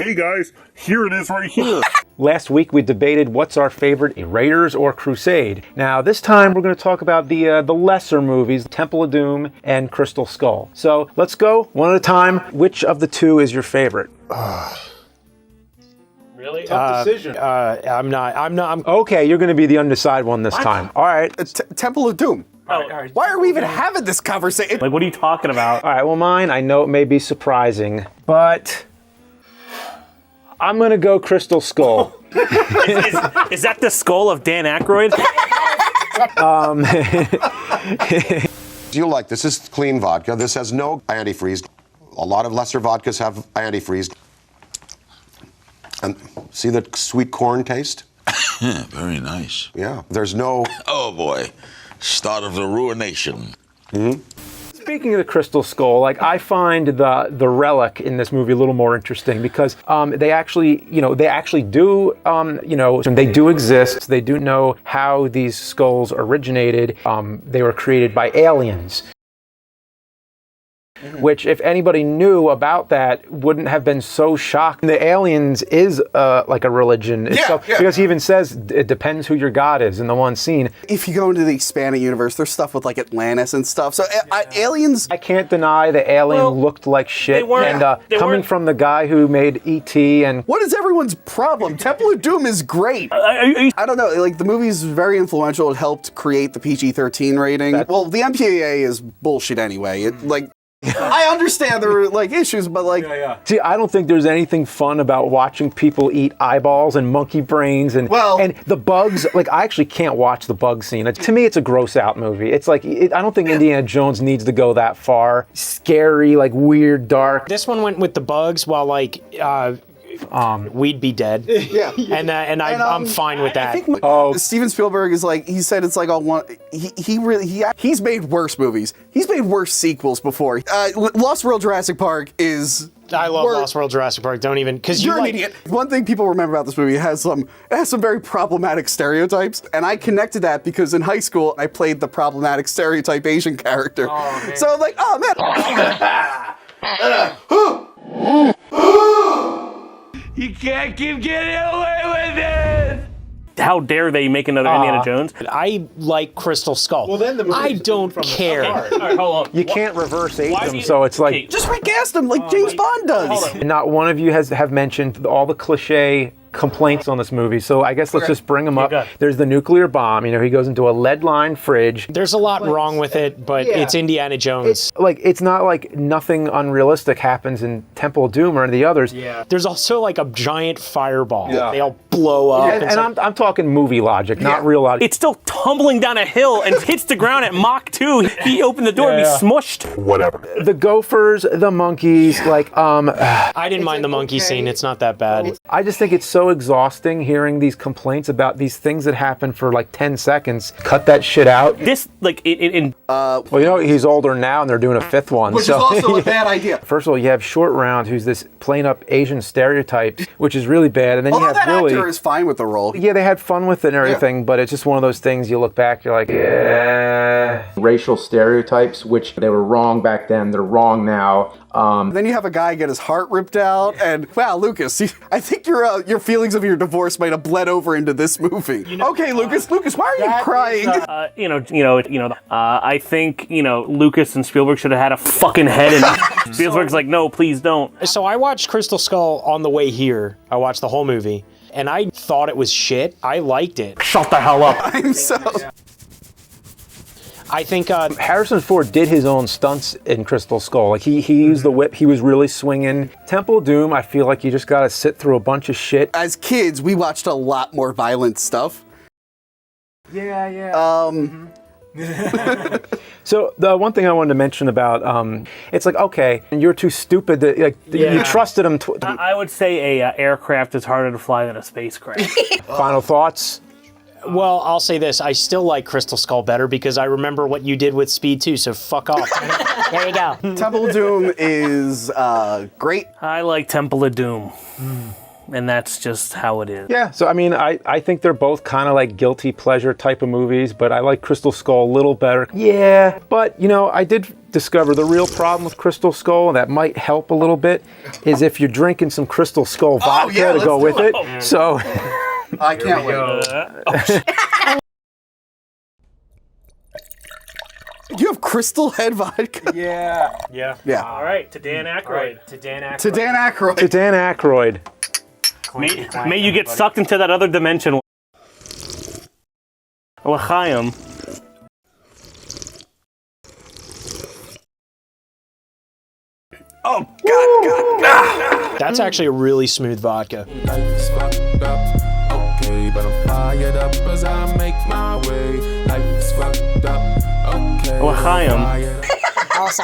Hey guys, here it is right here. Last week we debated what's our favorite, Raiders or Crusade. Now this time we're going to talk about the lesser movies, Temple of Doom and Crystal Skull. So let's go one at a time. Which of the two is your favorite? Really? Tough decision. I'm Okay, you're going to be the undecided one this time. All right. Temple of Doom. Oh. Why are we even having this conversation? Like, what are you talking about? All right, well mine, I know it may be surprising, but I'm going to go Crystal Skull. Is that the skull of Dan Aykroyd? Do you like this? This is clean vodka. This has no antifreeze. A lot of lesser vodkas have antifreeze. And see the sweet corn taste? Yeah, very nice. Yeah. There's no... Oh boy, start of the ruination. Speaking of the Crystal Skull, like I find the relic in this movie a little more interesting because they actually do, they do exist. They do know how these skulls originated. They were created by aliens. Which, if anybody knew about that, wouldn't have been so shocked. The aliens is like a religion. Because he even says it depends who your god is in the one scene. If you go into the expanded universe, there's stuff with like Atlantis and stuff. So aliens... I can't deny the alien looked like shit. Coming from the guy who made E.T. and... What is everyone's problem? Temple of Doom is great. I don't know, like the movie's very influential. It helped create the PG-13 rating. Well, the MPAA is bullshit anyway. I understand there were like issues, but like... See, I don't think there's anything fun about watching people eat eyeballs and monkey brains and the bugs. Like, I actually can't watch the bug scene. To me, it's a gross out movie. It's like, I don't think Indiana Jones needs to go that far. Scary, like weird, dark. This one went with the bugs while like... we'd be dead. Yeah. And I'm fine with that. I think Steven Spielberg is like, he said it's like all one, he's made worse movies. He's made worse sequels before. Lost World Jurassic Park is... I love Lost World Jurassic Park. Don't even, because you're an idiot. One thing people remember about this movie, it has some very problematic stereotypes, and I connected that because in high school I played the problematic stereotype Asian character. So I'm like, oh man. You can't keep getting away with it! How dare they make another Indiana Jones? I like Crystal Skull. Well, then I don't care. All right, hold on. You can't reverse age them, so it's like... Just recast them like James Bond does. And not one of you have mentioned all the cliche complaints on this movie, so I guess let's just bring them up. There's the nuclear bomb. He goes into a lead-lined fridge. There's a lot wrong with it, but it's Indiana Jones. It's not like nothing unrealistic happens in Temple of Doom or any of the others. Yeah. There's also like a giant fireball. Yeah. They all blow up. And I'm talking movie logic, not real logic. It's still tumbling down a hill and hits the ground at Mach 2. He opened the door and be smushed. Whatever. The gophers, the monkeys, I didn't mind the monkey scene. It's not that bad. I just think it's so exhausting hearing these complaints about these things that happen for like 10 seconds. Cut that shit out. This, like, well, he's older now and they're doing a fifth one. Which is also a bad idea. First of all, you have Short Round, who's this playing up Asian stereotypes, which is really bad. And then you have Billy. That actor is fine with the role. Yeah, they had fun with it and everything, but it's just one of those things you look back, you're like, yeah. Racial stereotypes, which they were wrong back then, they're wrong now. Then you have a guy get his heart ripped out, and wow, Lucas, I think your feelings of your divorce might have bled over into this movie. Okay, Lucas, why are you crying? I think Lucas and Spielberg should have had a fucking head, and Spielberg's like, no, please don't. So I watched Crystal Skull on the way here. I watched the whole movie, and I thought it was shit. I liked it. Shut the hell up. I'm so... I think Harrison Ford did his own stunts in Crystal Skull. Like he used the whip. He was really swinging. Temple of Doom, I feel like you just got to sit through a bunch of shit. As kids, we watched a lot more violent stuff. So the one thing I wanted to mention about it's like, okay, you're too stupid to you trusted him. I would say a aircraft is harder to fly than a spacecraft. Final thoughts? Well, I'll say this. I still like Crystal Skull better because I remember what you did with Speed 2, so fuck off. There you go. Temple of Doom is great. I like Temple of Doom. and that's just how it is. Yeah, so I mean, I think they're both kind of like guilty pleasure type of movies, but I like Crystal Skull a little better. Yeah, but you know, I did discover the real problem with Crystal Skull, and that might help a little bit, is if you're drinking some Crystal Skull vodka to go with it. So I can't wait. You have Crystal Head vodka? yeah. Yeah. All right, to Dan Aykroyd. To Dan Aykroyd. To Dan Aykroyd. To Dan Aykroyd. May you get sucked into that other dimension. L'chaim. Oh, God. That's actually a really smooth vodka. Life is fucked up, okay, but I'm fired up as I make my way. Life is fucked up, okay. L'chaim. fired up. Also,